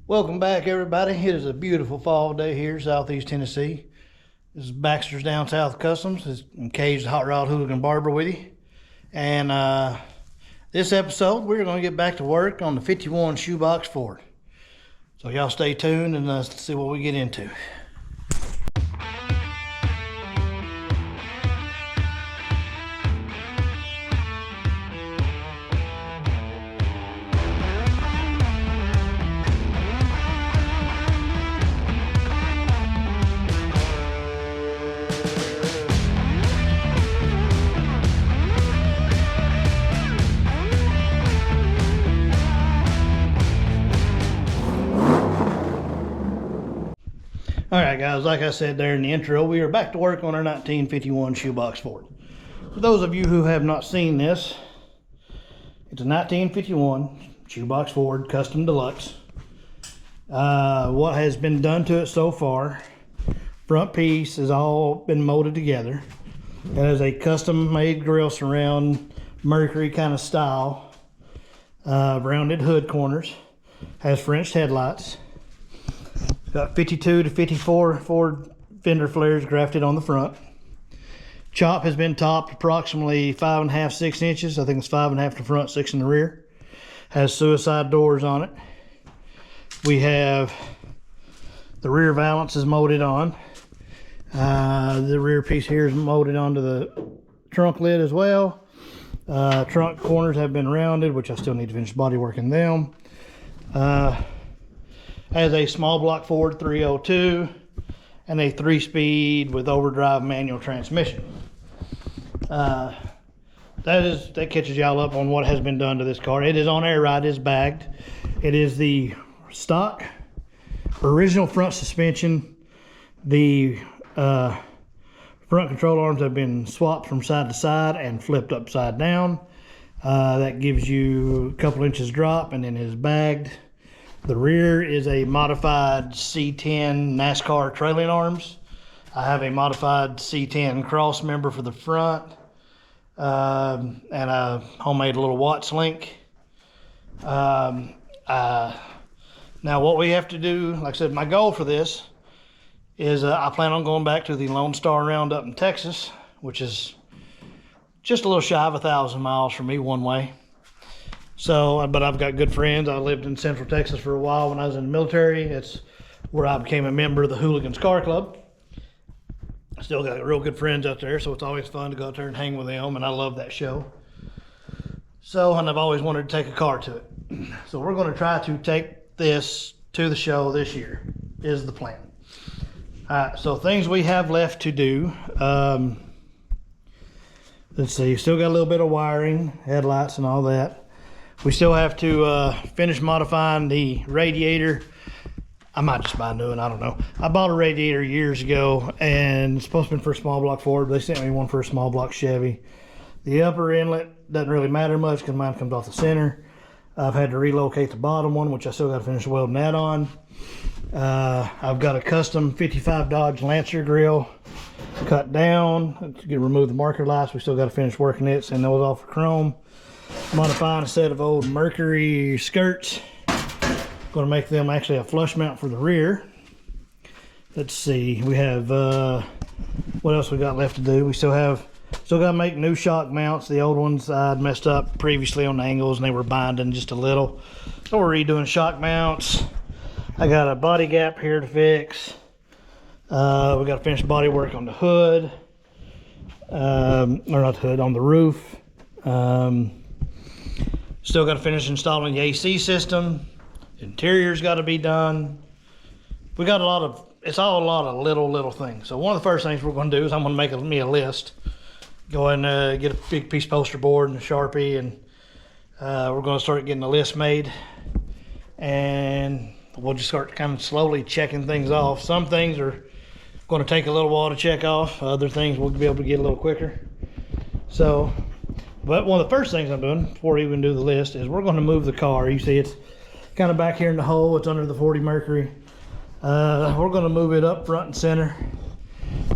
Welcome back, everybody. It is a beautiful fall day here, Southeast Tennessee. This is Baxter's Down South Customs. It's Cage the Hot Rod Hooligan Barber with you. And this episode, we're going to get back to work on the 51 Shoebox Ford. So y'all stay tuned and let's see what we get into. Alright guys, like I said there in the intro, we are back to work on our 1951 Shoebox Ford. For those of you who have not seen this, it's a 1951 Shoebox Ford Custom Deluxe. What has been done to it so far, front piece has all been molded together. It has a custom made grill surround, Mercury kind of style, rounded hood corners, has French headlights. Got 52 to 54 Ford fender flares grafted on the front. Chop has been topped approximately 5.5 to 6 inches. I think it's 5.5 in the front, 6 in the rear. Has suicide doors on it. We have the rear valance is molded on. The rear piece here is molded onto the trunk lid as well. Trunk corners have been rounded, which I still need to finish body working them. Has a small block Ford 302 and a 3-speed with overdrive manual transmission. That catches y'all up on what has been done to this car. It is on air ride, it is bagged. It is the stock original front suspension. The front control arms have been swapped from side to side and flipped upside down. That gives you a couple inches drop, and then it is bagged. The rear is a modified C10 NASCAR trailing arms. I have a modified C10 cross member for the front, and a homemade little Watts link. Now what we have to do, like I said, my goal for this is I plan on going back to the Lone Star Roundup in Texas, which is just a little shy of 1,000 miles from me one way. So, but I've got good friends. I lived in Central Texas for a while when I was in the military. It's where I became a member of the Hooligans Car Club. Still got real good friends out there, so it's always fun to go out there and hang with them, and I love that show. So, and I've always wanted to take a car to it. So we're going to try to take this to the show this year, is the plan. Alright, so things we have left to do. Let's see, still got a little bit of wiring, headlights and all that. We still have to finish modifying the radiator. I might just buy a new one, I don't know. I bought a radiator years ago, and it's supposed to be for a small block Ford, but they sent me one for a small block Chevy. The upper inlet doesn't really matter much because mine comes off the center. I've had to relocate the bottom one, which I still got to finish welding that on. I've got a custom 55 Dodge Lancer grill cut down to remove the marker lights. We still got to finish working it, send those off for chrome. Modifying a set of old Mercury skirts. Going to make them actually a flush mount for the rear. Let's see, we have what else we got left to do. We still got to make new shock mounts. The old ones I'd messed up previously on the angles and they were binding just a little, so we're redoing shock mounts. I got a body gap here to fix. We got to finish body work on the hood, or not the hood, on the roof. Still got to finish installing the AC system. Interior's got to be done. We got it's all a lot of little things. So one of the first things we're going to do is I'm going to make me a list. Go and get a big piece of poster board and a Sharpie, and we're going to start getting a list made. And we'll just start kind of slowly checking things off. Some things are going to take a little while to check off. Other things we'll be able to get a little quicker. So, but one of the first things I'm doing before we even do the list is we're going to move the car. You see it's kind of back here in the hole. It's under the 40 Mercury. We're going to move it up front and center.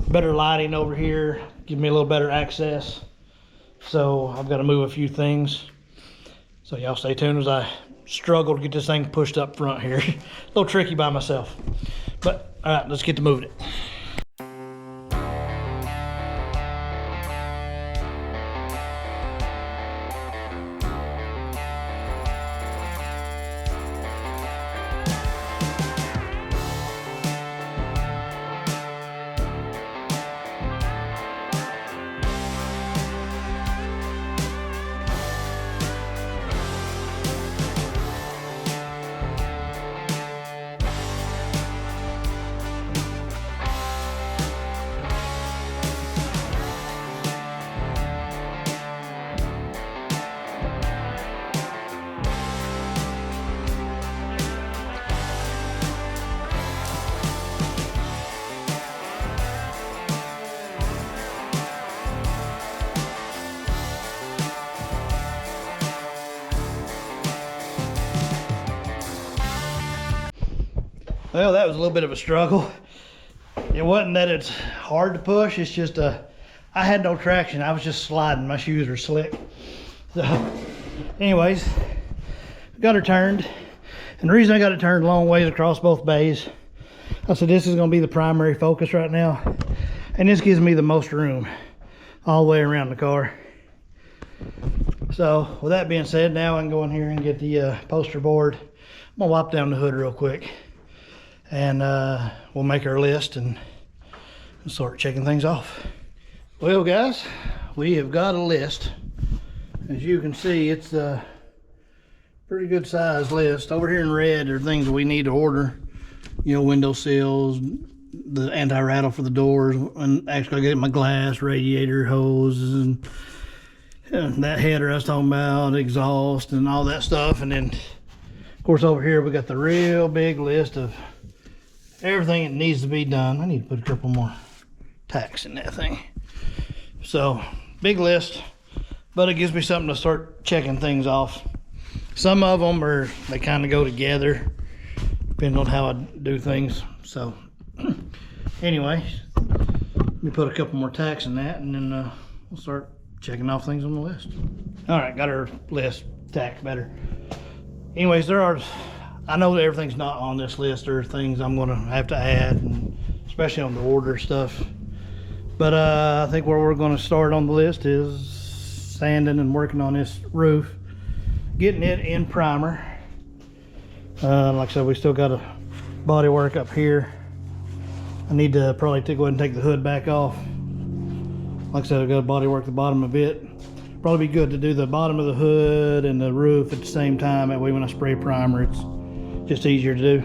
Better lighting over here. Give me a little better access. So I've got to move a few things. So y'all stay tuned as I struggle to get this thing pushed up front here. A little tricky by myself. But, all right, let's get to moving it. Well, that was a little bit of a struggle. It wasn't that it's hard to push, it's just I had no traction. I was just sliding, my shoes are slick. So anyways, got her turned. And the reason I got it turned a long ways across both bays, I said this is gonna be the primary focus right now. And this gives me the most room all the way around the car. So with that being said, now I can go in here and get the poster board. I'm gonna wipe down the hood real quick. And we'll make our list and start checking things off. Well guys, we have got a list. As you can see, it's a pretty good size list. Over here in red are things we need to order. You know, window sills, the anti-rattle for the doors, and actually I get my glass, radiator hoses, and that header I was talking about, exhaust and all that stuff. And then of course over here we got the real big list of everything that needs to be done. I need to put a couple more tacks in that thing. So, big list, but it gives me something to start checking things off. Some of them they kind of go together, depending on how I do things. So, anyway, let me put a couple more tacks in that, and then we'll start checking off things on the list. All right, got our list tacked better. Anyways, I know that everything's not on this list. There are things I'm gonna have to add, and especially on the order stuff. But I think where we're gonna start on the list is sanding and working on this roof, getting it in primer. Like I said, we still got a body work up here. I need to probably go ahead and take the hood back off. Like I said, I've got to body work the bottom of it. Probably be good to do the bottom of the hood and the roof at the same time. That way when I spray primer, it's just easier to do.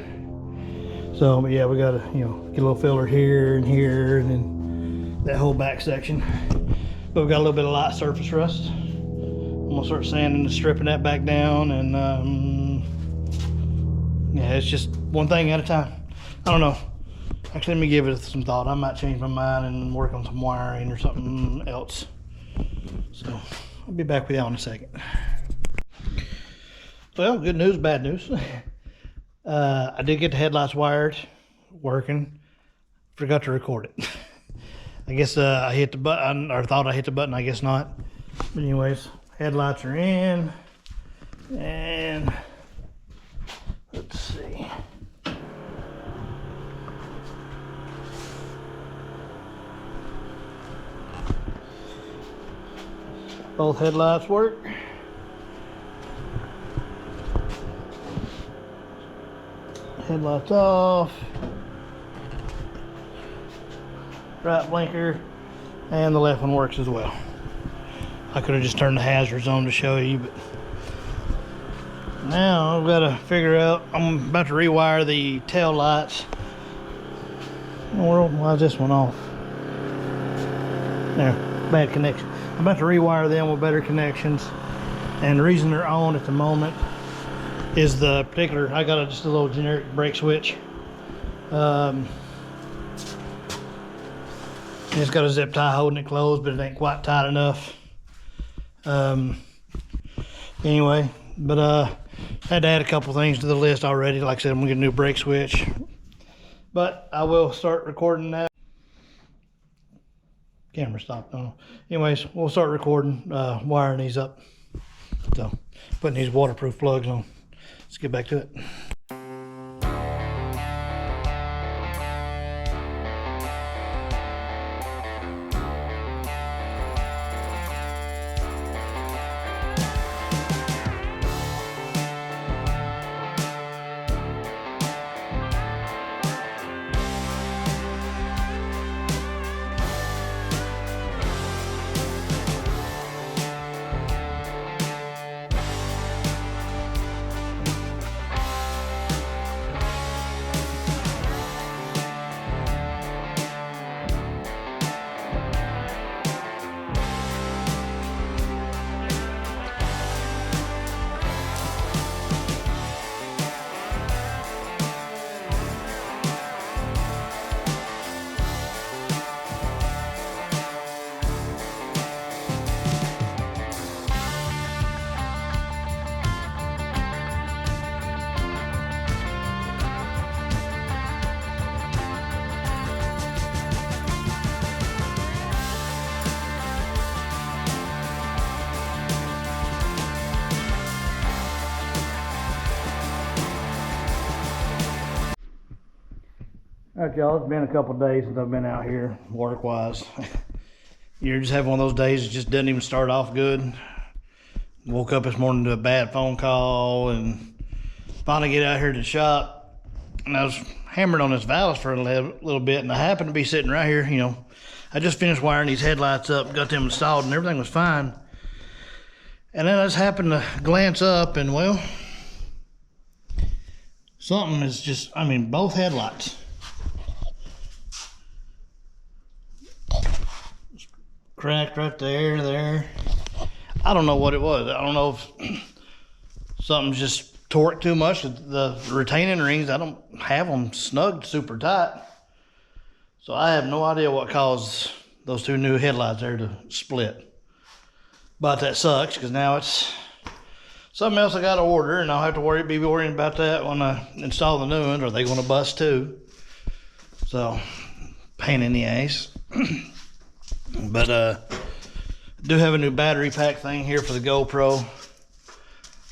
So, but yeah, we gotta, you know, get a little filler here and here, and then that whole back section. But we've got a little bit of light surface rust. I'm gonna start sanding and stripping that back down, and yeah, it's just one thing at a time. I don't know. Actually, let me give it some thought. I might change my mind and work on some wiring or something else. So I'll be back with you in a second. Well, good news, bad news. I did get the headlights wired, working. Forgot to record it. I guess I hit the button, or thought I hit the button, I guess not. But anyways, headlights are in, and let's see. Both headlights work. Headlights off. Right blinker, and the left one works as well. I could have just turned the hazards on to show you, but now I've got to figure out. I'm about to rewire the tail lights. In the world, why is this one off? There, bad connection. I'm about to rewire them with better connections, and the reason they're on at the moment is the particular, I got just a little generic brake switch. It's got a zip tie holding it closed, but it ain't quite tight enough. Anyway, but I had to add a couple things to the list already. Like I said, I'm gonna get a new brake switch, but I will start recording that. Camera stopped. I don't know. Anyways, we'll start recording, wiring these up. So, putting these waterproof plugs on. let's get back to it. All right, y'all, it's been a couple of days since I've been out here work-wise. You just have one of those days that just doesn't even start off good. Woke up this morning to a bad phone call and finally get out here to the shop. And I was hammered on this valve for a little bit, and I happened to be sitting right here, you know. I just finished wiring these headlights up, got them installed, and everything was fine. And then I just happened to glance up, and well, something is just, I mean, both headlights. Cracked right there. I don't know what it was. I don't know if something's just torqued too much. The retaining rings, I don't have them snugged super tight. So I have no idea what caused those two new headlights there to split. But that sucks, because now it's something else I got to order, and I'll have to be worrying about that when I install the new ones. Are they going to bust too? So, pain in the ass. But I do have a new battery pack thing here for the GoPro.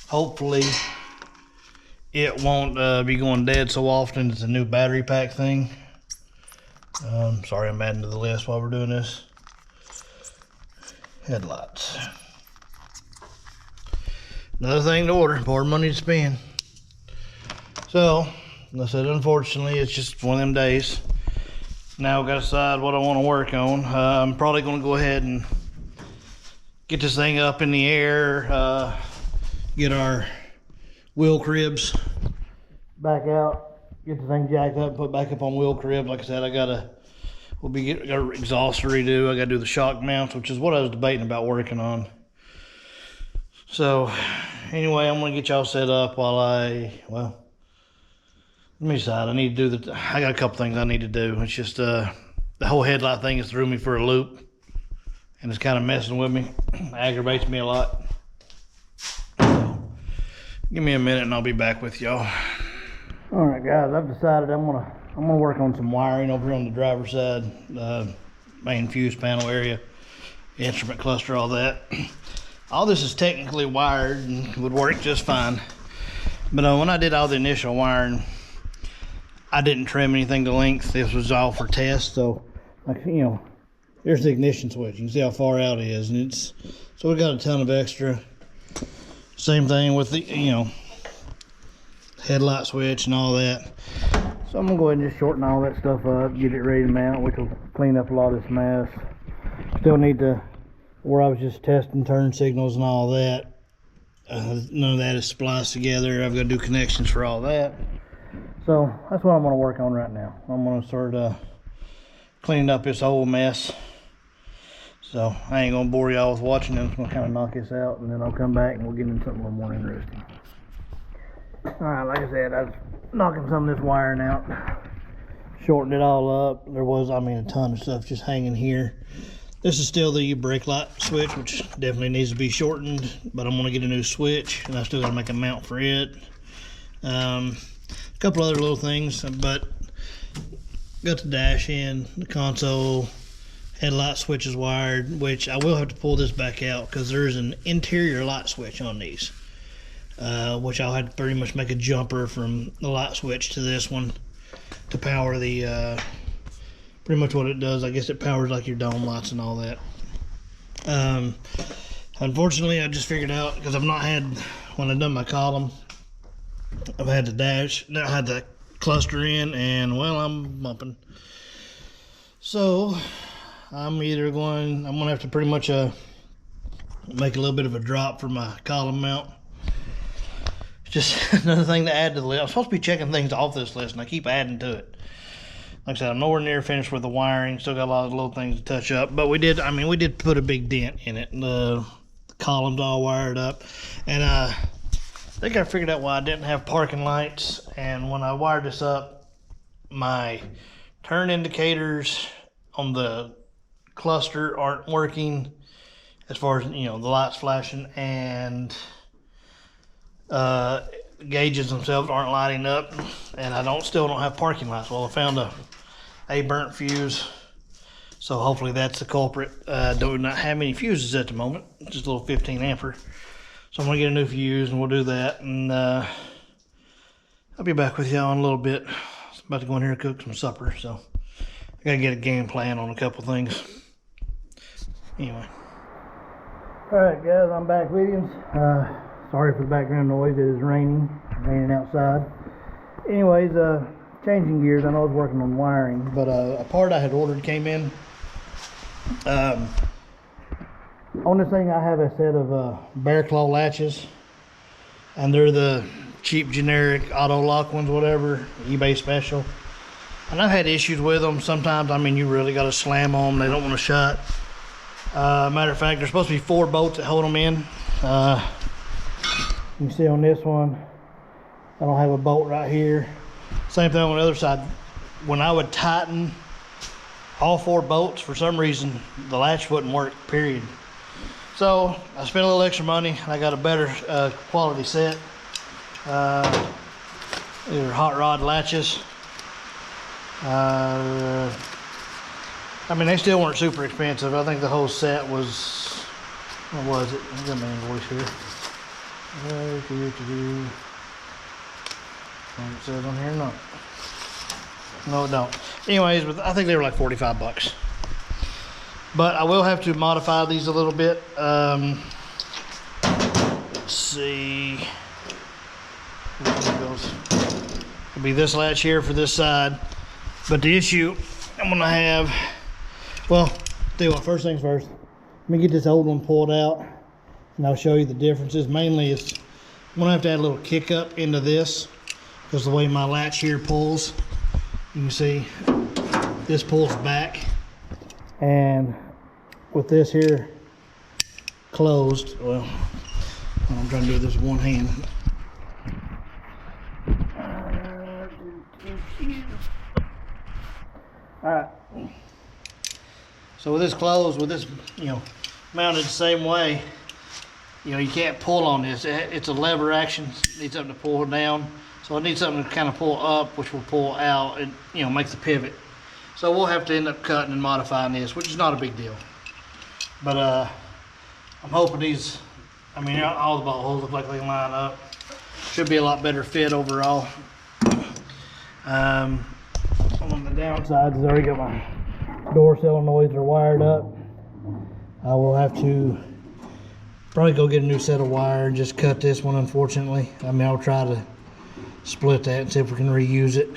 Hopefully it won't be going dead so often. It's a new battery pack thing. Sorry, I'm adding to the list while we're doing this. Headlights. Another thing to order, more money to spend. So, like I said, unfortunately, it's just one of them days. Now I've got to decide what I want to work on. I'm probably going to go ahead and get this thing up in the air, get our wheel cribs back out, get the thing jacked up, put back up on wheel crib. Like I said, got an exhaust to redo. I got to do the shock mounts, which is what I was debating about working on. So anyway, I'm going to get y'all set up while let me decide. I got a couple things I need to do. It's just the whole headlight thing has threw me for a loop, and it's kind of messing with me. Aggravates me a lot. So, give me a minute and I'll be back with y'all. All right, guys, I've decided I'm gonna work on some wiring over here on the driver's side, main fuse panel area, instrument cluster, all that. All this is technically wired and would work just fine. But when I did all the initial wiring, I didn't trim anything to length. This was all for test. So, like, you know, there's the ignition switch. You can see how far out it is, and so we got a ton of extra. Same thing with the, you know, headlight switch and all that. So I'm gonna go ahead and just shorten all that stuff up, get it ready to mount, which will clean up a lot of this mess. Still need to, where I was just testing turn signals and all that. None of that is spliced together. I've got to do connections for all that. So that's what I'm going to work on right now. I'm going to start cleaning up this whole mess. So I ain't going to bore y'all with watching. I'm just going to kind of knock this out, and then I'll come back and we'll get into something a little more interesting. Alright, like I said, I was knocking some of this wiring out, shortened it all up. There was, I mean, a ton of stuff just hanging here. This is still the brake light switch, which definitely needs to be shortened, but I'm going to get a new switch, and I still got to make a mount for it. A couple other little things, but got the dash in, the console, headlight switch is wired, which I will have to pull this back out because there's an interior light switch on these. which I'll have to pretty much make a jumper from the light switch to this one to power the, pretty much what it does. I guess it powers like your dome lights and all that. Unfortunately, I just figured out, because I've not had, when I've done my column, I've had the dash, I had the cluster in, and well, I'm bumping. So I'm gonna have to pretty much make a little bit of a drop for my column mount. Just another thing to add to the list. I'm supposed to be checking things off this list, and I keep adding to it. Like I said, I'm nowhere near finished with the wiring. Still got a lot of little things to touch up, but we did put a big dent in it. The columns all wired up, and I think I figured out why I didn't have parking lights. And when I wired this up, my turn indicators on the cluster aren't working, as far as, you know, the lights flashing, and gauges themselves aren't lighting up, and I still don't have parking lights. Well, I found a burnt fuse, so hopefully that's the culprit. Do not have any fuses at the moment, just a little 15 ampere. So I'm gonna get a new fuse, and we'll do that, and I'll be back with y'all in a little bit. I'm about to go in here and cook some supper, so I gotta get a game plan on a couple things. Anyway. Alright guys, I'm back with you. Sorry for the background noise. It is raining outside. Anyways, changing gears. I know I was working on wiring, but a part I had ordered came in. On this thing I have a set of bear claw latches, and they're the cheap generic auto lock ones, whatever, eBay special. And I've had issues with them sometimes. I mean, you really got to slam on them, they don't want to shut. Matter of fact, there's supposed to be 4 bolts that hold them in. You can see on this one, I don't have a bolt right here. Same thing on the other side. When I would tighten all 4 bolts, for some reason the latch wouldn't work, period. So I spent a little extra money. I got a better quality set. These are hot rod latches. I mean, they still weren't super expensive. I think the whole set was, what was it? I got my invoice here. It says on here, no it don't. Anyways, but I think they were like 45 bucks. But I will have to modify these a little bit. Let's see. It'll be this latch here for this side. But the issue I'm gonna have, well, tell you what, first things first. Let me get this old one pulled out, and I'll show you the differences. Mainly I'm gonna have to add a little kick up into this, because the way my latch here pulls, you can see this pulls back, and with this here closed, well, I'm trying to do this with one hand. All right. So with this closed, with this, you know, mounted the same way, you know, you can't pull on this. It's a lever action. It needs something to pull down. So it needs something to kind of pull up, which will pull out and, you know, make the pivot. So we'll have to end up cutting and modifying this, which is not a big deal. But I'm hoping these, I mean, all the bolt holes look like they line up. Should be a lot better fit overall. On the downside, is I already got my door solenoids are wired up. I will have to probably go get a new set of wire and just cut this one, unfortunately. I mean, I'll try to split that and see if we can reuse it.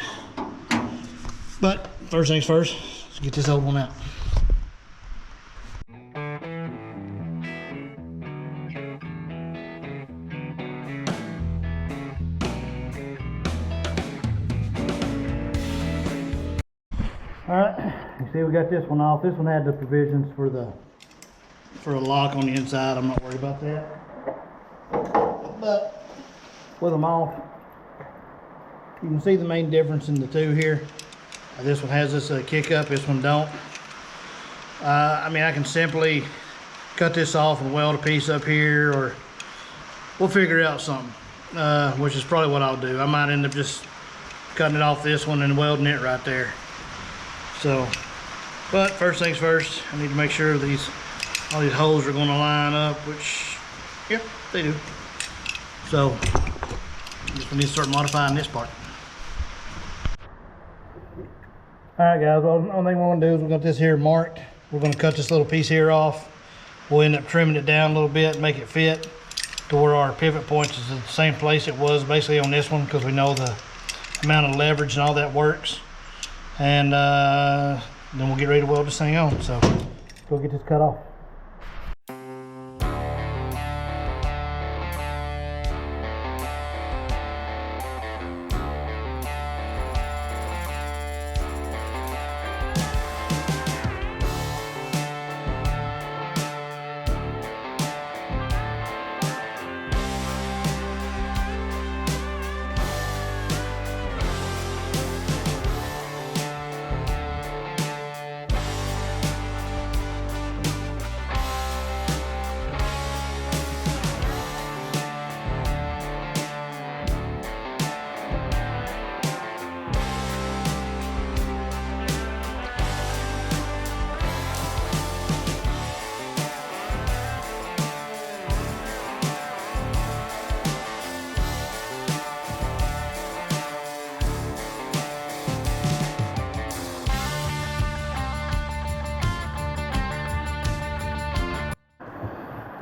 But first things first, let's get this old one out. Alright, you see we got this one off. This one had the provisions for a lock on the inside. I'm not worried about that. But with them off, you can see the main difference in the two here. This one has this kick up, this one don't. I mean, I can simply cut this off and weld a piece up here, or we'll figure out something, which is probably what I'll do. I might end up just cutting it off this one and welding it right there. So, but first things first, I need to make sure all these holes are going to line up, which, yep, they do. So we need to start modifying this part. Alright guys, well, the only thing we're going to do is we've got this here marked. We're going to cut this little piece here off. We'll end up trimming it down a little bit and make it fit to where our pivot points is in the same place it was basically on this one, because we know the amount of leverage and all that works. And then we'll get ready to weld this thing on. So let's go get this cut off.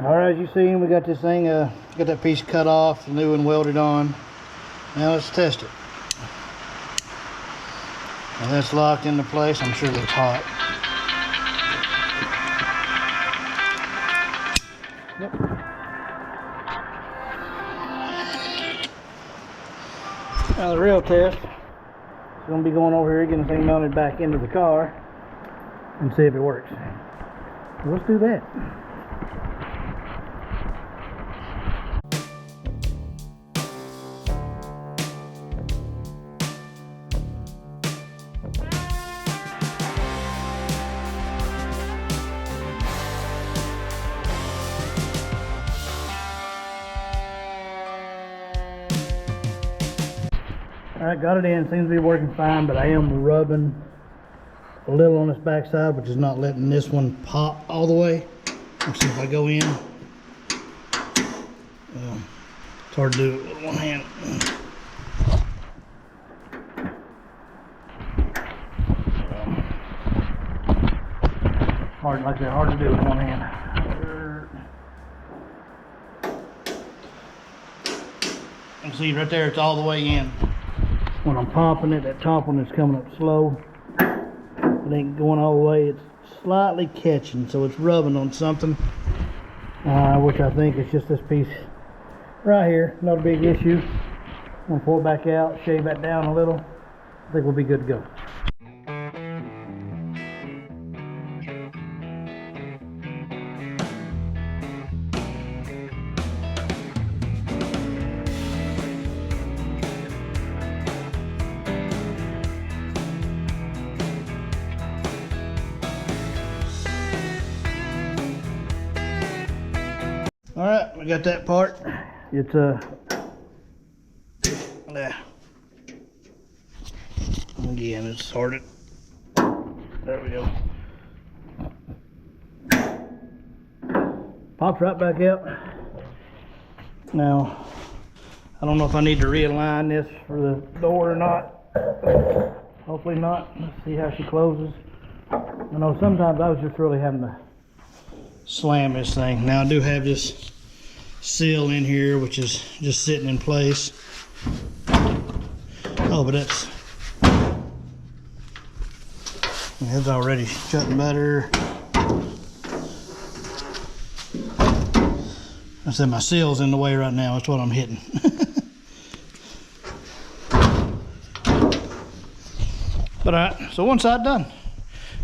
Alright, as you see, we got this thing, got that piece cut off, the new one welded on. Now let's test it. Now that's locked into place. I'm sure it's hot. Yep. Now the real test is going to be going over here, getting the thing mounted back into the car and see if it works. So let's do that. Alright, got it in. Seems to be working fine, but I am rubbing a little on this back side, which is not letting this one pop all the way. Let's see if I go in. It's hard to do it with one hand. Hard, like I said, hard to do with one hand. You can see right there, it's all the way in. When I'm popping it, that top one is coming up slow. It ain't going all the way. It's slightly catching, so it's rubbing on something, which I think is just this piece right here. Not a big issue. I'm gonna pull it back out, shave that down a little. I think we'll be good to go. Alright, we got that part. It's there. Again, it's sorted. There we go. Pops right back out. Now, I don't know if I need to realign this for the door or not. Hopefully not. Let's see how she closes. I know sometimes I was just really having to slam this thing. Now I do have this seal in here, which is just sitting in place. Oh, but it's already shutting better. I said my seal's in the way right now. That's what I'm hitting. But alright, so one side done.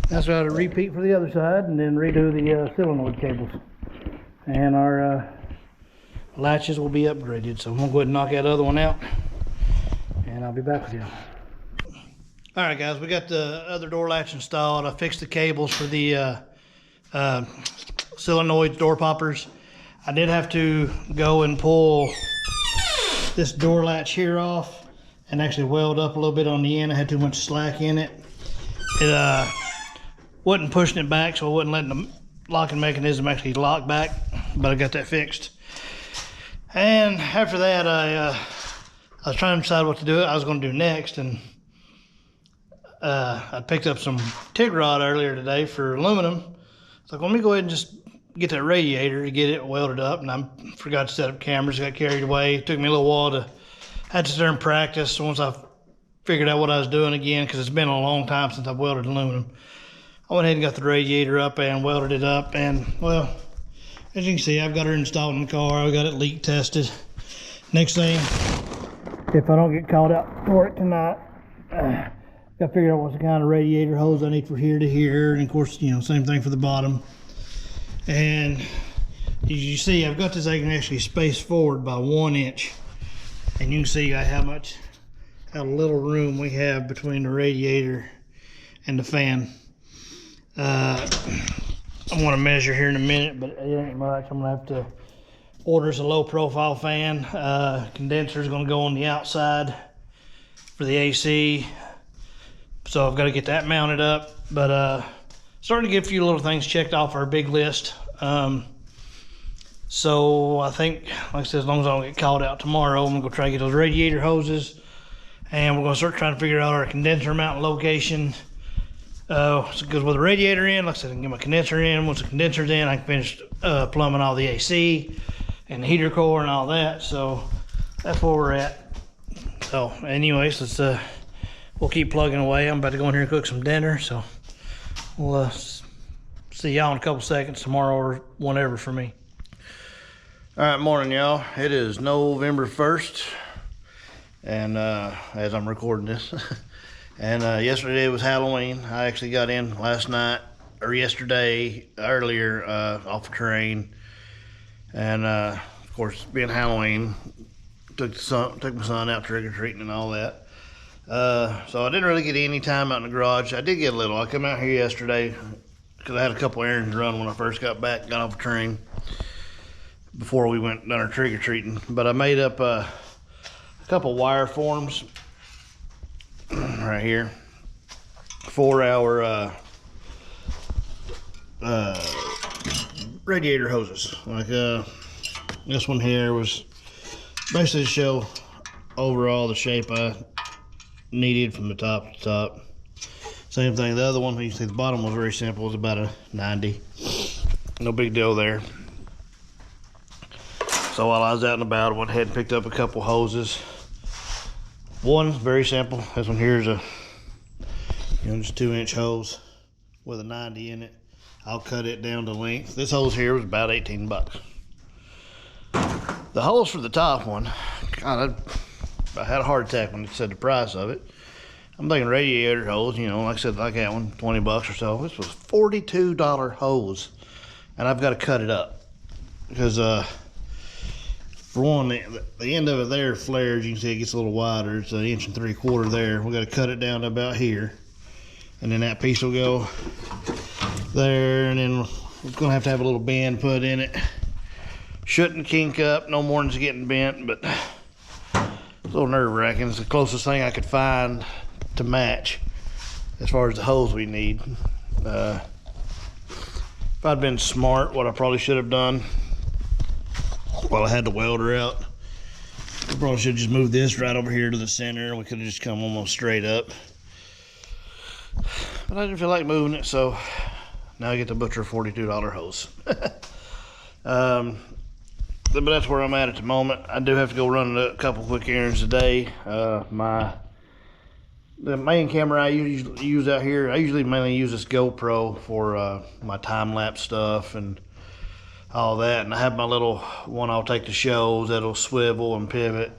That's why I repeat for the other side and then redo the solenoid cables. And our latches will be upgraded. So I'm gonna go ahead and knock that other one out and I'll be back with you. Alright guys, we got the other door latch installed. I fixed the cables for the solenoid door poppers. I did have to go and pull this door latch here off and actually weld up a little bit on the end. I had too much slack in it. It wasn't pushing it back, so I wasn't letting the locking mechanism actually lock back, but I got that fixed. And after that, I was trying to decide what to do. I was going to do next, and I picked up some TIG rod earlier today for aluminum. So let me go ahead and just get that radiator to get it welded up, and I forgot to set up cameras, got carried away. It took me a little while to, had to sit there and practice once I figured out what I was doing again, because it's been a long time since I've welded aluminum. I went ahead and got the radiator up and welded it up, and well, as you can see, I've got her installed in the car. I got it leak tested. Next thing, if I don't get called out for it tonight, got to figure out what kind of radiator hose I need for here to here, and of course, you know, same thing for the bottom. And as you see, I've got this, I can actually space forward by 1 inch, and you can see how little room we have between the radiator and the fan. I want to measure here in a minute, but it ain't much. I'm gonna have to order us a low profile fan. Condenser is gonna go on the outside for the AC, so I've got to get that mounted up. But starting to get a few little things checked off our big list. So I think, like I said, as long as I don't get called out tomorrow, I'm gonna go try to get those radiator hoses, and we're gonna start trying to figure out our condenser mounting location. Because with the radiator in, like I said, I can get my condenser in. Once the condenser's in, I can finish plumbing all the AC and the heater core and all that. So that's where we're at. So anyways, we'll keep plugging away. I'm about to go in here and cook some dinner, so we'll see y'all in a couple seconds tomorrow or whenever for me. All right, morning y'all. It is November 1st, and as I'm recording this. And yesterday was Halloween. I actually got in last night, or yesterday, earlier, off the train. And of course, being Halloween, took my son out trick-or-treating and all that. So I didn't really get any time out in the garage. I did get a little. I come out here yesterday because I had a couple errands to run when I first got back, got off the train before we went down our trick-or-treating. But I made up a couple wire forms right here for our radiator hoses. Like this one here was basically to show overall the shape I needed from the top to top. Same thing, the other one, you see the bottom was very simple. It was about a 90. No big deal there. So while I was out and about, I went ahead and picked up a couple hoses. One, very simple. This one here is a, just 2-inch hose with a 90 in it. I'll cut it down to length. This hose here was about 18 bucks. The hose for the top one, God, I had a heart attack when it said the price of it. I'm thinking radiator hose, like I said, like that one, 20 bucks or so. This was $42 hose, and I've got to cut it up because for one, the end of it there flares. You can see it gets a little wider. It's 1 3/4 there. We got to cut it down to about here, and then that piece will go there, and then we're gonna have to have a little bend put in it. Shouldn't kink up no more than it's getting bent, but it's a little nerve-wracking. It's the closest thing I could find to match as far as the hose we need. If I'd been smart, what I probably should have done, well, I had the welder out, I probably should have just moved this right over here to the center, and we could have just come almost straight up. But I didn't feel like moving it, so now I get to butcher a $42 hose. But that's where I'm at the moment. I do have to go run a couple quick errands today. The main camera I usually use out here, I usually mainly use this GoPro for my time-lapse stuff and all that. And I have my little one I'll take to shows that'll swivel and pivot.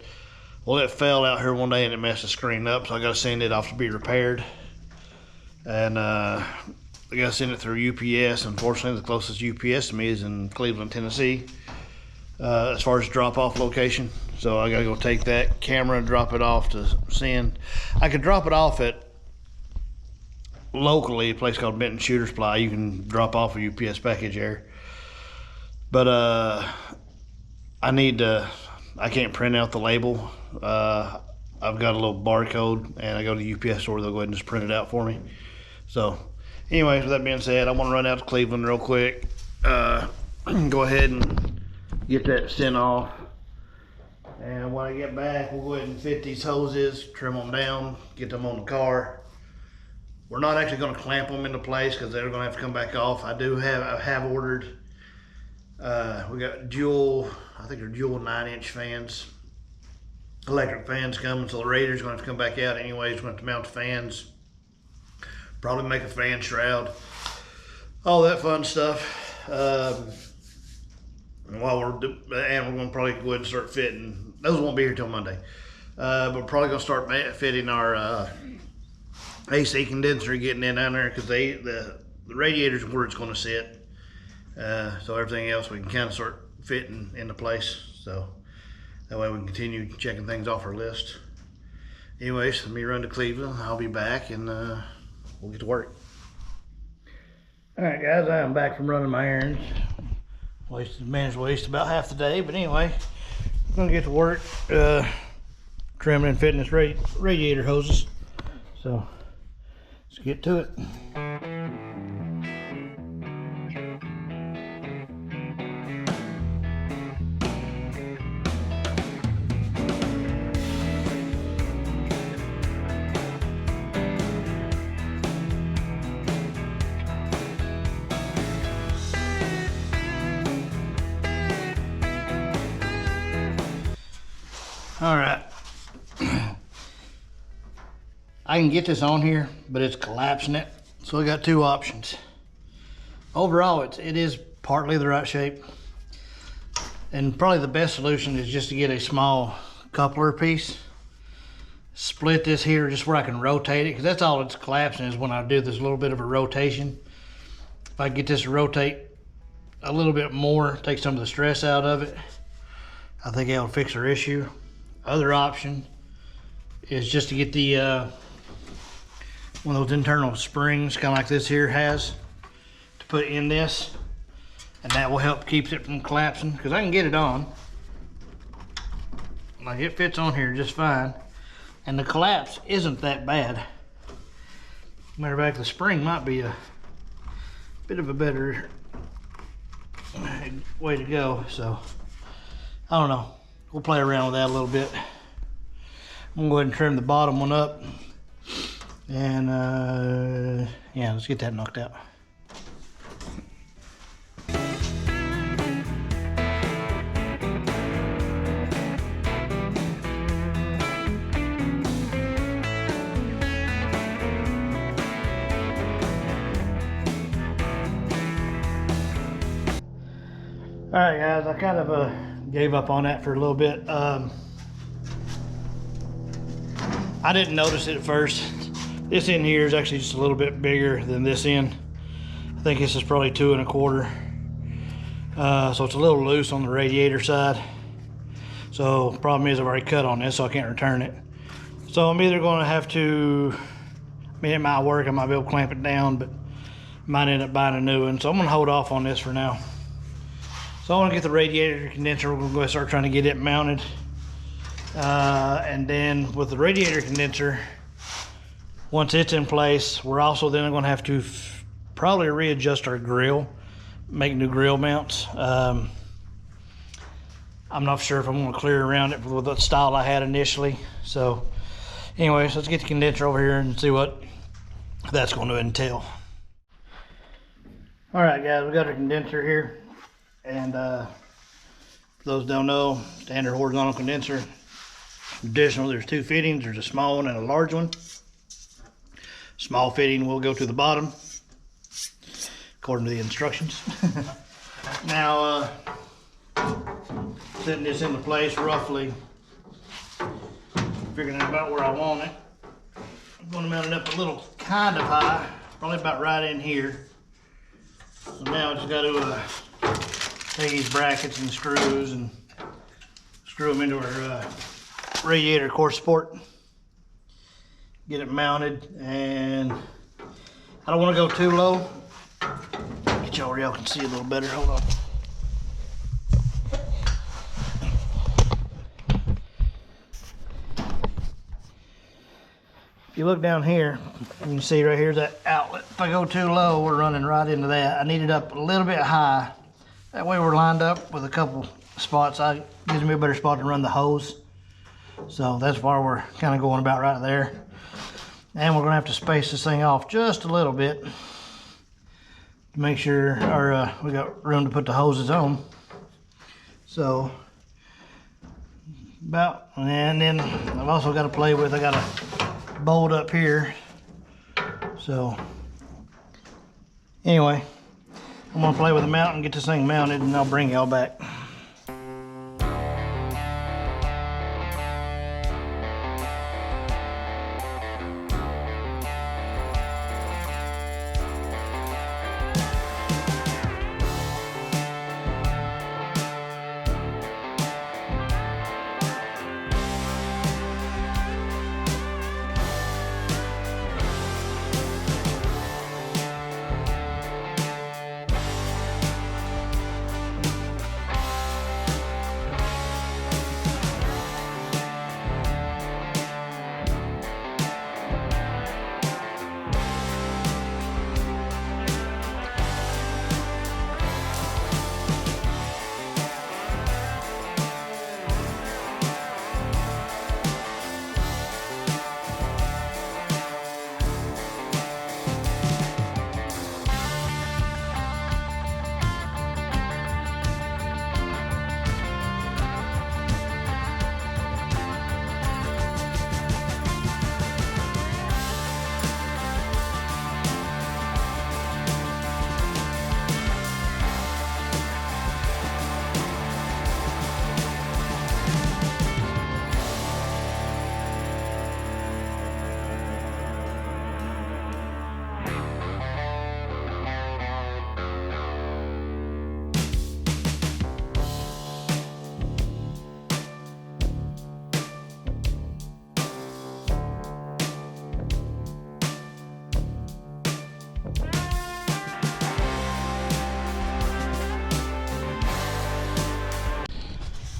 Well, it fell out here one day and it messed the screen up, so I got to send it off to be repaired. And I got to send it through UPS. Unfortunately, the closest UPS to me is in Cleveland, Tennessee, as far as drop-off location. So I got to go take that camera and drop it off to send. I could drop it off at locally, a place called Benton Shooter Supply. You can drop off a UPS package there. But I can't print out the label. I've got a little barcode, and I go to the UPS store, they'll go ahead and just print it out for me. So anyways, with that being said, I want to run out to Cleveland real quick, go ahead and get that sent off, And when I get back, we'll go ahead and fit these hoses, trim them down, get them on the car. We're not actually going to clamp them into place because they're going to have to come back off. I have ordered, we got dual, I think they're dual 9-inch fans, electric fans coming, so the radiator's going to have to come back out anyways. We're going to have to mount the fans, probably make a fan shroud, all that fun stuff. And we're going to probably go ahead and start fitting. Those won't be here till Monday, but we're probably going to start fitting our AC condenser, getting in down there, because the radiator's where it's going to sit. So everything else we can kind of start fitting into place. So that way we can continue checking things off our list. Anyways, let me run to Cleveland. I'll be back and we'll get to work. All right, guys, I am back from running my errands. Managed to waste about half the day, but anyway, I'm gonna get to work trimming and fitting this radiator hoses. So let's get to it. All right, I can get this on here, but it's collapsing it. So I got two options. Overall, it is partly the right shape. And probably the best solution is just to get a small coupler piece. Split this here just where I can rotate it, because that's all it's collapsing is when I do this little bit of a rotation. If I get this to rotate a little bit more, take some of the stress out of it, I think that'll fix our issue. Other option is just to get the one of those internal springs, kind of like this here has, to put in this, and that will help keep it from collapsing, because I can get it on. Like, it fits on here just fine, and the collapse isn't that bad. Matter of fact, the spring might be a bit of a better way to go, so I don't know. We'll play around with that a little bit. I'm gonna go ahead and trim the bottom one up. And yeah, let's get that knocked out. All right, guys, I kind of gave up on that for a little bit. I didn't notice it at first. This end here is actually just a little bit bigger than this end. I think this is probably 2 1/4. So it's a little loose on the radiator side. So problem is I've already cut on this, so I can't return it. So I'm either going to have to, I mean, it might work, I might be able to clamp it down, but might end up buying a new one. So I'm going to hold off on this for now. So I want to get the radiator condenser. We're going to go start trying to get it mounted. And then with the radiator condenser, once it's in place, we're also then going to have to probably readjust our grill, make new grill mounts. I'm not sure if I'm going to clear around it with the style I had initially. So anyways, let's get the condenser over here and see what that's going to entail. All right, guys, we got our condenser here. And for those who don't know, standard horizontal condenser. Additional, there's 2 fittings. There's a small one and a large one. Small fitting will go to the bottom, according to the instructions. Now, setting this into place roughly, figuring out about where I want it. I'm going to mount it up a little kind of high, probably about right in here. So now I just got to take these brackets and screws and screw them into our radiator core support. Get it mounted, and I don't want to go too low. Get y'all where y'all can see a little better. Hold on. If you look down here, you can see right here's that outlet. If I go too low, we're running right into that. I need it up a little bit high. That way we're lined up with a couple spots. Gives me a better spot to run the hose. So that's why we're kind of going about right there. And we're gonna have to space this thing off just a little bit to make sure we got room to put the hoses on. So and then I've also got to play with, I got a bolt up here. So anyway, I'm gonna play with the mount and get this thing mounted, and I'll bring y'all back.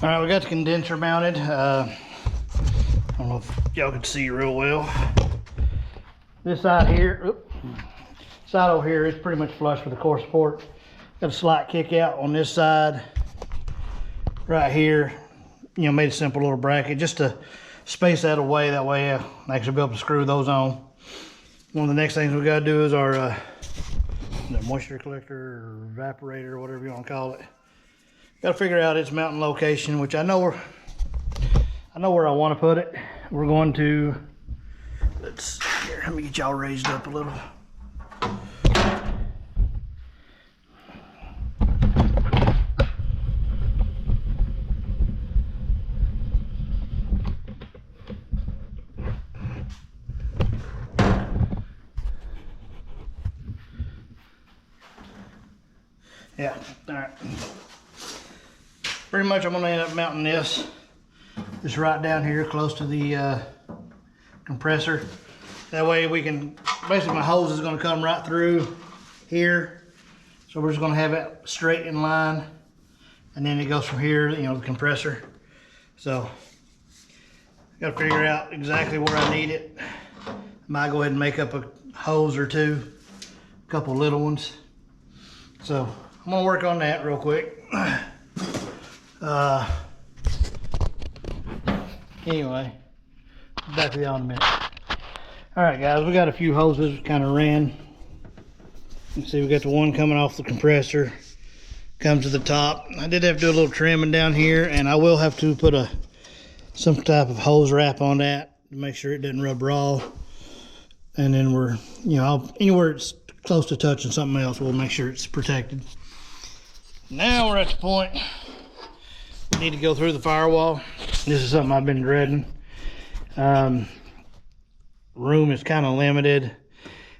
All right, we got the condenser mounted. I don't know if y'all can see real well. This side here, side over here is pretty much flush with the core support. Got a slight kick out on this side. Right here, you know, made a simple little bracket just to space that away. That way I actually be able to screw those on. One of the next things we got to do is our moisture collector or evaporator or whatever you want to call it. Got to figure out its mounting location, which I know where I want to put it. We're going to, here, let me get y'all raised up a little. Yeah, all right. Pretty much I'm gonna end up mounting this just right down here close to the compressor. That way we can, basically my hose is gonna come right through here. So we're just gonna have it straight in line. And then it goes from here, you know, the compressor. So, gotta figure out exactly where I need it. Might go ahead and make up a hose or two, a couple little ones. So, I'm gonna work on that real quick. Anyway, back to y'all in a minute. All right, guys, we got a few hoses kind of ran. You can see we got the one coming off the compressor, comes to the top. I did have to do a little trimming down here, and I will have to put some type of hose wrap on that to make sure it doesn't rub raw. And then we're, you know, anywhere it's close to touching something else, we'll make sure it's protected. Now we're at the point we need to go through the firewall. This is something I've been dreading. Room is kind of limited,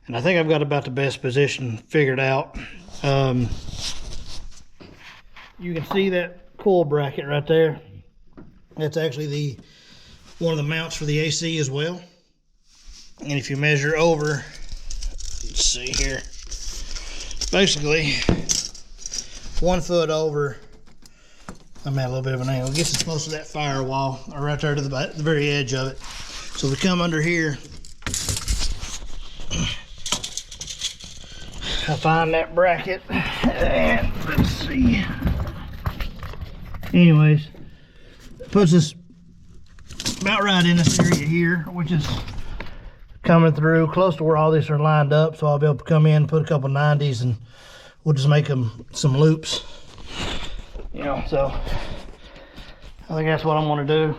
and I think I've got about the best position figured out. You can see that coil bracket right there. That's actually one of the mounts for the AC as well. And if you measure over, let's see here, basically 1 foot over, I'm at a little bit of an angle. It gets us close to that firewall, or right there to the very edge of it. So we come under here, I find that bracket, and let's see. Anyways, puts us about right in this area here, which is coming through close to where all these are lined up. So I'll be able to come in, put a couple 90s, and we'll just make them some loops. You know, so I think that's what I'm gonna do.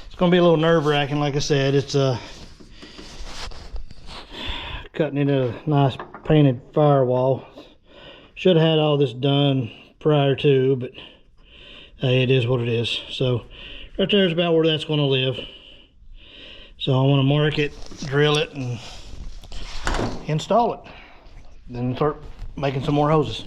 It's gonna be a little nerve-wracking, like I said. It's cutting into a nice painted firewall. Should have had all this done prior to, but it is what it is. So right there is about where that's gonna live. So I want to mark it, drill it, and install it. Then start making some more hoses.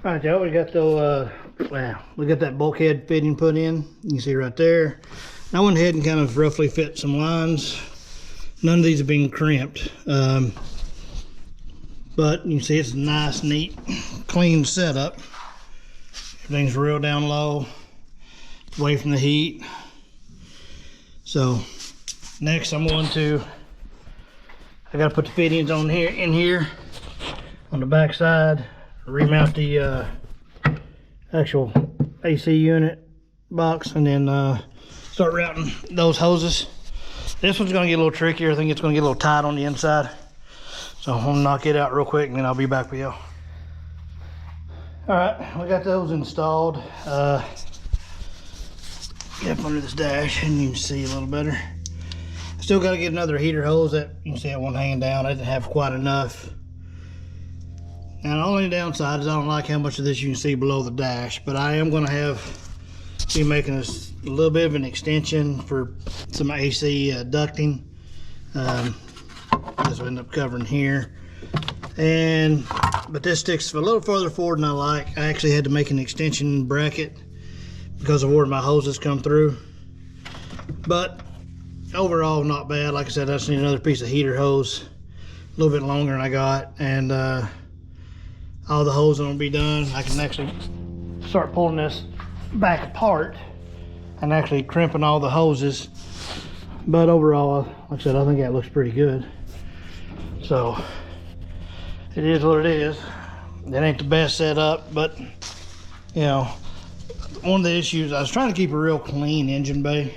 All right, y'all, we got the we got that bulkhead fitting put in. You can see right there. I went ahead and kind of roughly fit some lines. None of these have been crimped, but you can see it's a nice, neat, clean setup. Everything's real down low, away from the heat. So next, I got to put the fittings on here, in here, on the back side. Remount the actual AC unit box, and then start routing those hoses. This one's going to get a little trickier. I think it's going to get a little tight on the inside. So I'm going to knock it out real quick, and then I'll be back with y'all. Alright, we got those installed. Get up under this dash, and you can see a little better. Still got to get another heater hose. That you can see that one hanging down. I didn't have quite enough. Now the only downside is I don't like how much of this you can see below the dash, but I am going to be making a little bit of an extension for some AC ducting. This will end up covering here. But this sticks a little further forward than I like. I actually had to make an extension bracket because of where my hoses come through. But overall, not bad. Like I said, I just need another piece of heater hose, a little bit longer than I got, and all the hosing will be done. I can actually start pulling this back apart and actually crimping all the hoses. But overall, like I said, I think that looks pretty good. So it is what it is. That ain't the best setup, but you know, one of the issues, I was trying to keep a real clean engine bay,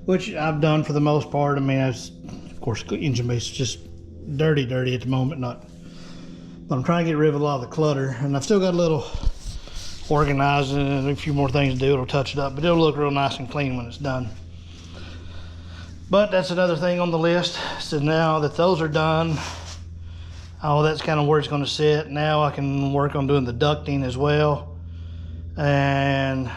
which I've done for the most part. I mean, of course, engine bay is just dirty at the moment, but I'm trying to get rid of a lot of the clutter, and I've still got a little organizing and a few more things to do. It'll touch it up, but it'll look real nice and clean when it's done. But that's another thing on the list. So now that those are done, that's kind of where it's going to sit. Now I can work on doing the ducting as well, and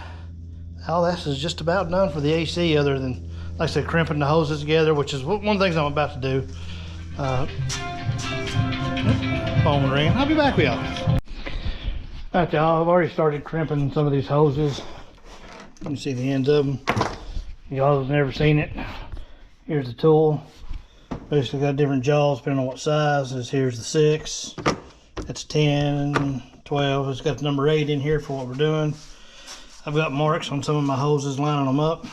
all this is just about done for the AC, other than, like I said, crimping the hoses together, which is one of the things I'm about to do. Phone ringing. I'll be back with y'all. Alright, y'all, I've already started crimping some of these hoses. You can see the ends of them. Y'all have never seen it. Here's the tool. Basically got different jaws depending on what size. Here's the 6. That's 10, 12. It's got the number 8 in here for what we're doing. I've got marks on some of my hoses lining them up.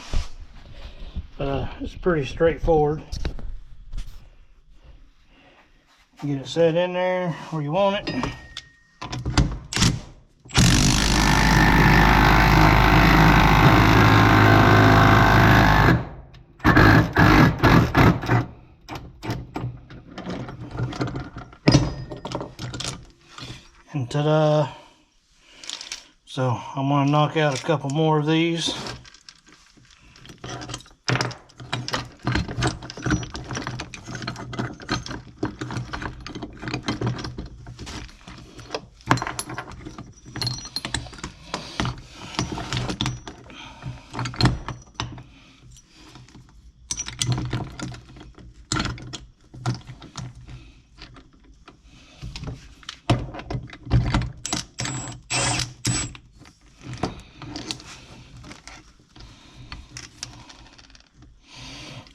It's pretty straightforward. Get it set in there where you want it. And ta-da! So I'm gonna knock out a couple more of these.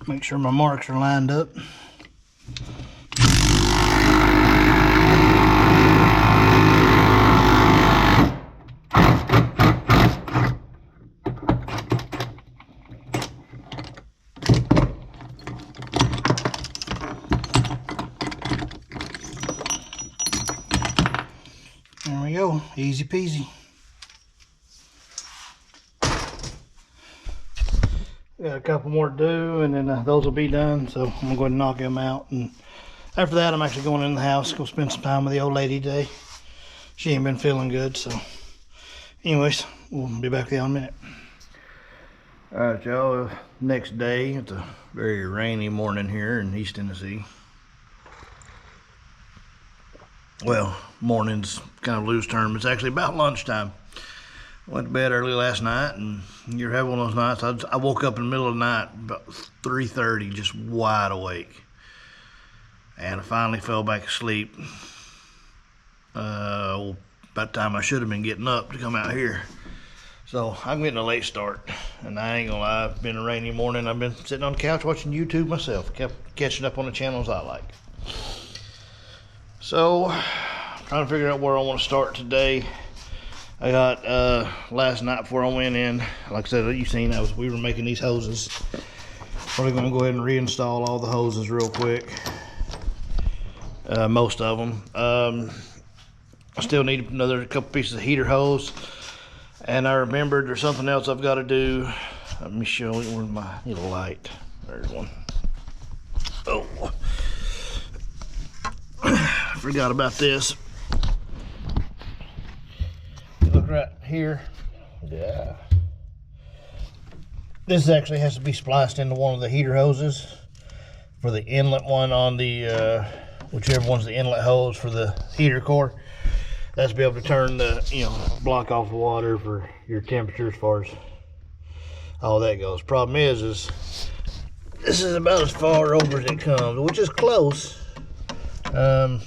Make sure my marks are lined up. There we go, easy peasy. Got a couple more to do, and then those will be done. So I'm gonna go ahead and knock them out. And after that, I'm actually going in the house, go spend some time with the old lady today. She ain't been feeling good. So, anyways, we'll be back with you in a minute. All right, y'all. Next day, it's a very rainy morning here in East Tennessee. Well, morning's kind of loose term. It's actually about lunchtime. Went to bed early last night, and you're having one of those nights. I woke up in the middle of the night, about 3:30, just wide awake. And I finally fell back asleep. About the time I should have been getting up to come out here. So I'm getting a late start, and I ain't gonna lie, it's been a rainy morning. I've been sitting on the couch watching YouTube myself, kept catching up on the channels I like. So, trying to figure out where I want to start today. I got last night before I went in, like I said, you've seen we were making these hoses. Probably gonna go ahead and reinstall all the hoses real quick. Most of them. I still need another couple pieces of heater hose, and I remembered there's something else I've got to do. Let me show you where's my little light. There's one. Oh, I forgot about this. Look right here. Yeah. This actually has to be spliced into one of the heater hoses for the inlet one on the whichever one's the inlet hose for the heater core. That's to be able to turn the, block off the water for your temperature as far as all that goes. Problem is this is about as far over as it comes, which is close. Our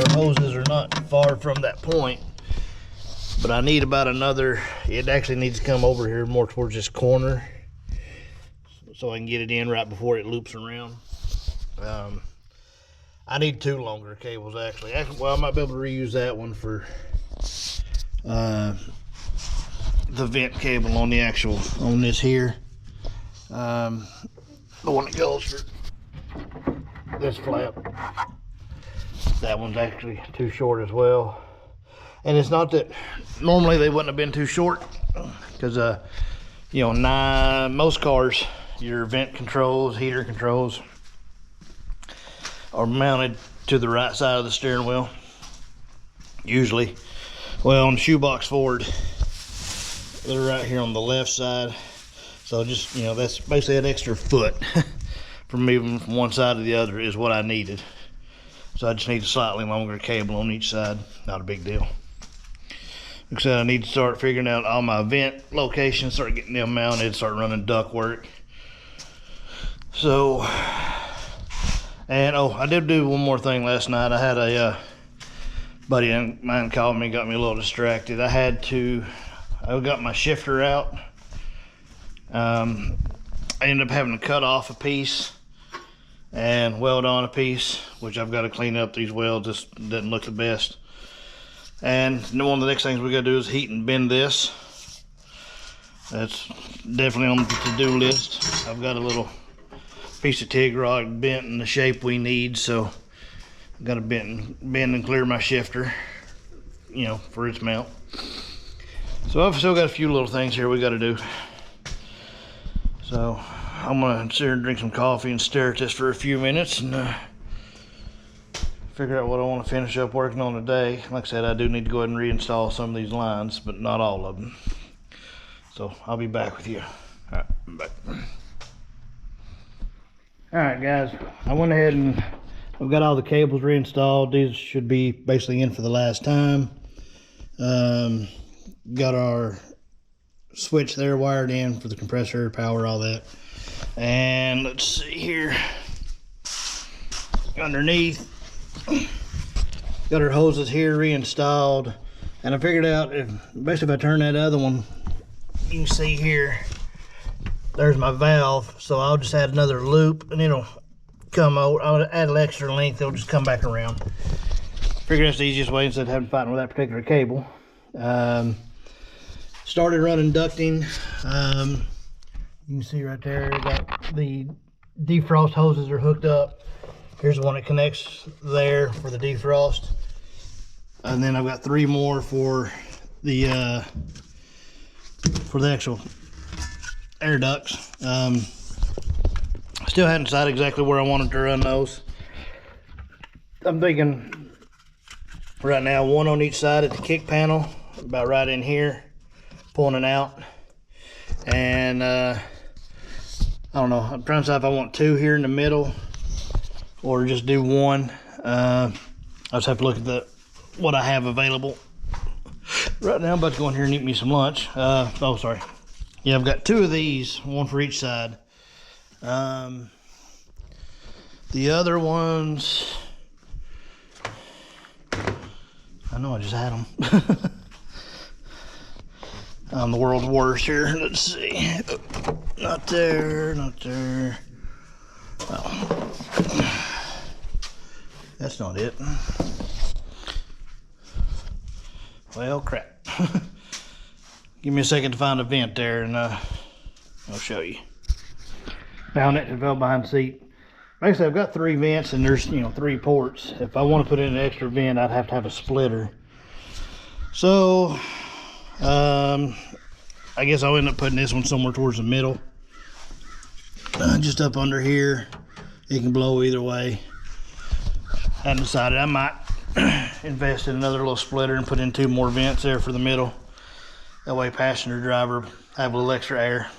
hoses are not far from that point. But I need about another, it actually needs to come over here more towards this corner so I can get it in right before it loops around. I need 2 longer cables actually. Well, I might be able to reuse that one for the vent cable on on this here. The one that goes for this flap. That one's actually too short as well. And it's not that normally they wouldn't have been too short, because most cars, your vent controls, heater controls are mounted to the right side of the steering wheel usually. Well, on the Shoebox Ford, they're right here on the left side. So just, that's basically an extra foot from moving from one side to the other is what I needed. So I just need a slightly longer cable on each side. Not a big deal. Like I said, I need to start figuring out all my vent locations, start getting them mounted, start running duct work. So, and I did do one more thing last night. I had a buddy of mine called me, got me a little distracted. I got my shifter out. I ended up having to cut off a piece and weld on a piece, which I've got to clean up. These welds just doesn't look the best. And one of the next things we got to do is heat and bend this. That's definitely on the to-do list. I've got a little piece of TIG rod bent in the shape we need, so I've got to bend and clear my shifter, for its mount. So I've still got a few little things here we got to do. So I'm gonna sit here and drink some coffee and stare at this for a few minutes and figure out what I want to finish up working on today. Like I said, I do need to go ahead and reinstall some of these lines, but not all of them. So I'll be back with you. All right, I'm back. All right, guys, I went ahead and I've got all the cables reinstalled. These should be basically in for the last time. Got our switch there wired in for the compressor, power, all that. And let's see here. Underneath, got our hoses here reinstalled. And I figured out basically if I turn that other one, you can see here, there's my valve. So I'll just add another loop and it'll come out. I'll add an extra length, it'll just come back around. Figured that's the easiest way instead of having to fight with that particular cable. Started running ducting. You can see right there, got the defrost hoses are hooked up. Here's the one that connects there for the defrost. And then I've got 3 more for the actual air ducts. Still hadn't decided exactly where I wanted to run those. I'm thinking right now 1 on each side at the kick panel, about right in here, pulling it out. And I don't know, I'm trying to decide if I want 2 here in the middle or just do 1. I just have to look at what I have available. Right now I'm about to go in here and eat me some lunch. Oh, sorry. Yeah, I've got 2 of these, 1 for each side. The other ones, I know I just had them. I'm the world's worst here. Let's see. Not there, not there. Oh. That's not it. Well, crap. Give me a second to find a vent there and I'll show you. Found it, it fell behind the seat. Basically, I've got 3 vents and there's 3 ports. If I want to put in an extra vent, I'd have to have a splitter. So, I guess I'll end up putting this one somewhere towards the middle. Just up under here. It can blow either way. I hadn't decided. I might invest in another little splitter and put in 2 more vents there for the middle. That way passenger driver have a little extra air.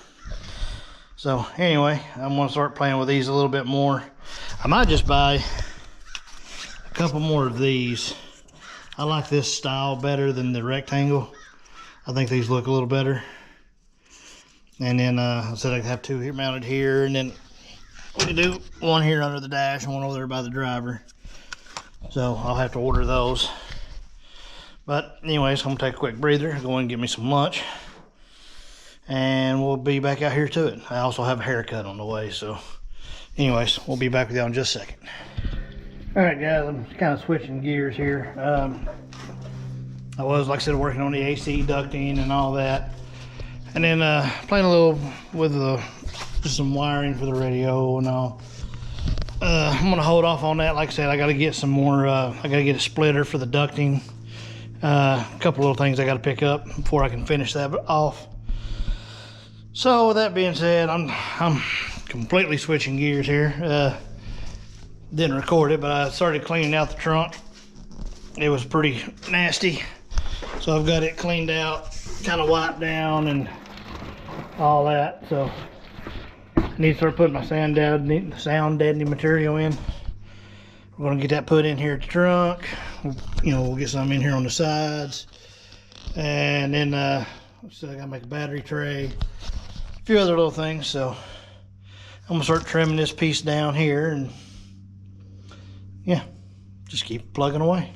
So anyway, I'm gonna start playing with these a little bit more. I might just buy a couple more of these. I like this style better than the rectangle. I think these look a little better. And then I said I could have 2 here mounted here, and then we can do 1 here under the dash and 1 over there by the driver. So I'll have to order those. But anyways, I'm gonna take a quick breather, go in and get me some lunch, and we'll be back out here to it. I also have a haircut on the way, so anyways, we'll be back with y'all in just a second. All right, guys, I'm kind of switching gears here. I was, like I said, working on the AC ducting and all that, and then playing a little with just some wiring for the radio and all. I'm gonna hold off on that. Like I said, I gotta get some more. I gotta get a splitter for the ducting. A couple little things I gotta pick up before I can finish that off. So with that being said, I'm completely switching gears here. Didn't record it, but I started cleaning out the trunk. It was pretty nasty, so I've got it cleaned out, kind of wiped down and all that. So I need to start putting my sound deadening material in. We're gonna get that put in here at the trunk. We'll get some in here on the sides, and then so I gotta make a battery tray, a few other little things. So I'm gonna start trimming this piece down here, and yeah, just keep plugging away.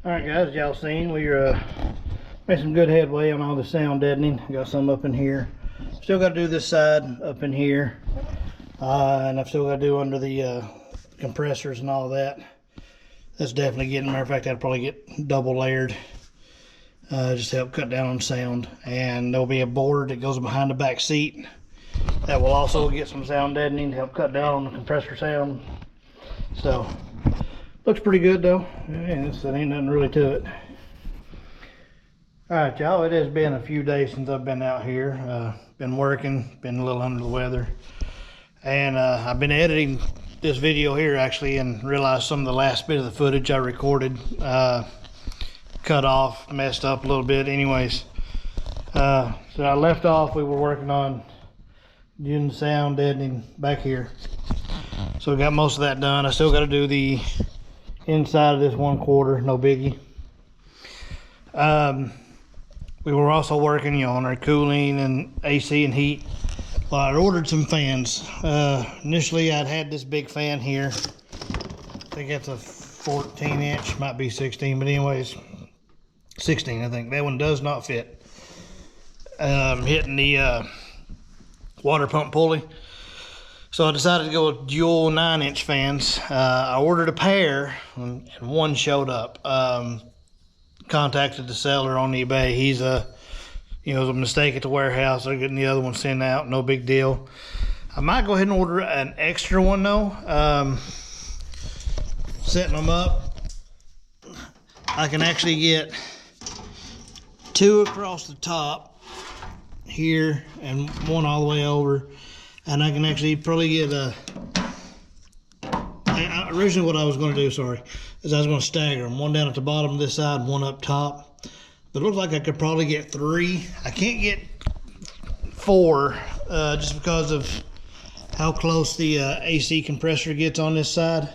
Alright guys, y'all seen, we're made some good headway on all the sound deadening. Got some up in here. Still got to do this side up in here. And I've still got to do under the compressors and all that. That's definitely getting, matter of fact, I'd probably get double layered. Just to help cut down on sound. And there'll be a board that goes behind the back seat. That will also get some sound deadening to help cut down on the compressor sound. So, looks pretty good though. Yeah, there ain't nothing really to it. Alright y'all, it has been a few days since I've been out here. Been working, been a little under the weather. And I've been editing this video here actually and realized some of the last bit of the footage I recorded cut off, messed up a little bit. Anyways, so I left off, we were working on doing the sound deadening back here. So we got most of that done. I still got to do the inside of this 1/4, no biggie. We were also working, on our cooling and AC and heat. Well, I ordered some fans. Initially, I'd had this big fan here. I think that's a 14-inch, might be 16, but anyways, 16, I think. That one does not fit. Hitting the water pump pulley. So I decided to go with dual 9-inch fans. I ordered a pair and one showed up. Contacted the seller on eBay. He's it was a mistake at the warehouse. They're getting the other one sent out, no big deal. I might go ahead and order an extra one though. Setting them up, I can actually get 2 across the top here and 1 all the way over. And I can actually probably get originally what I was going to do, is I was going to stagger them. 1 down at the bottom of this side, 1 up top. But it looks like I could probably get 3. I can't get 4 just because of how close the AC compressor gets on this side.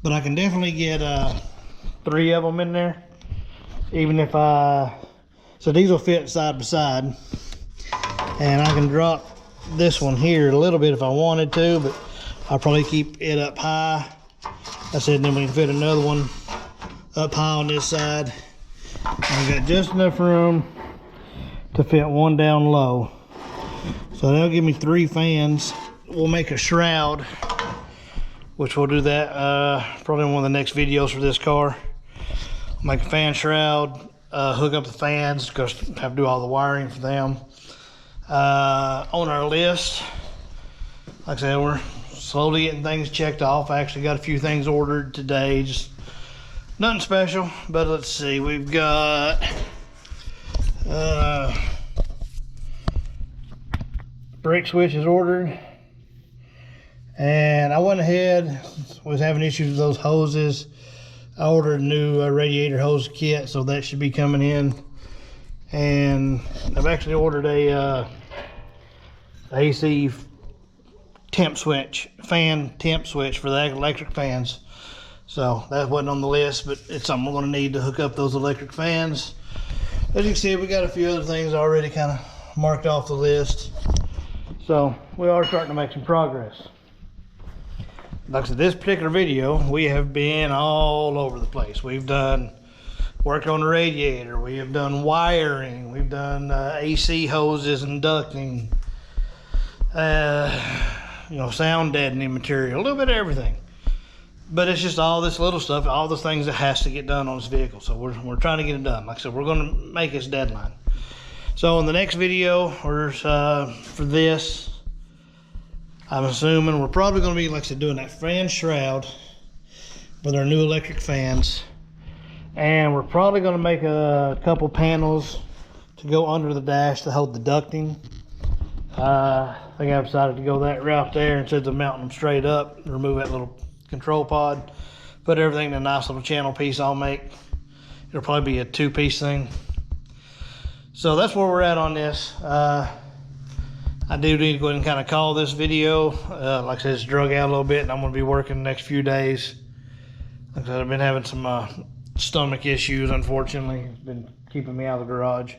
But I can definitely get 3 of them in there. Even if so these will fit side by side. And I can drop this one here a little bit if I wanted to, but I'll probably keep it up high. I said then we can fit another one up high on this side. And we got just enough room to fit 1 down low. So that'll give me 3 fans. We'll make a shroud, which we'll do that probably in one of the next videos for this car. Make a fan shroud, hook up the fans, because I have to do all the wiring for them. On our list, like I said, we're slowly getting things checked off. I actually got a few things ordered today, just nothing special, but let's see. We've got brake switches ordered, and I went ahead, was having issues with those hoses. I ordered a new radiator hose kit, so that should be coming in. And I've actually ordered a AC temp switch, fan temp switch for the electric fans. So that wasn't on the list, but it's something we're going to need to hook up those electric fans. As you can see, we got a few other things already kind of marked off the list. So we are starting to make some progress. Like I said, this particular video, we have been all over the place. We've done work on the radiator, we have done wiring, we've done AC hoses and ducting, sound deadening material, a little bit of everything. But it's just all this little stuff, all the things that has to get done on this vehicle. So we're trying to get it done. Like I said, we're going to make this deadline. So in the next video, for this, I'm assuming we're probably going to be, like I said, doing that fan shroud with our new electric fans. And we're probably going to make a couple panels to go under the dash to hold the ducting. I think I've decided to go that route there instead of mounting them straight up. Remove that little control pod, put everything in a nice little channel piece I'll make. It'll probably be a 2-piece thing. So that's where we're at on this. I do need to go ahead and kind of call this video. Like I said, it's drug out a little bit, and I'm going to be working the next few days. Like I said, I've been having some stomach issues, unfortunately. It's been keeping me out of the garage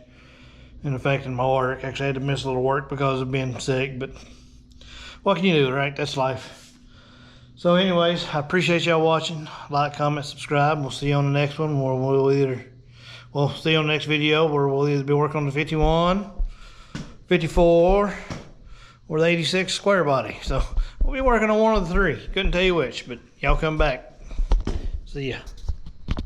and affecting my work. Actually, I had to miss a little work because of being sick, but what can you do, right? That's life. So anyways, I appreciate y'all watching. Like, comment, subscribe. We'll see you on the next one, where we'll see you on the next video where we'll either be working on the 51, 54, or the 86 square body. So we'll be working on one of the three. Couldn't tell you which, but y'all come back. See ya.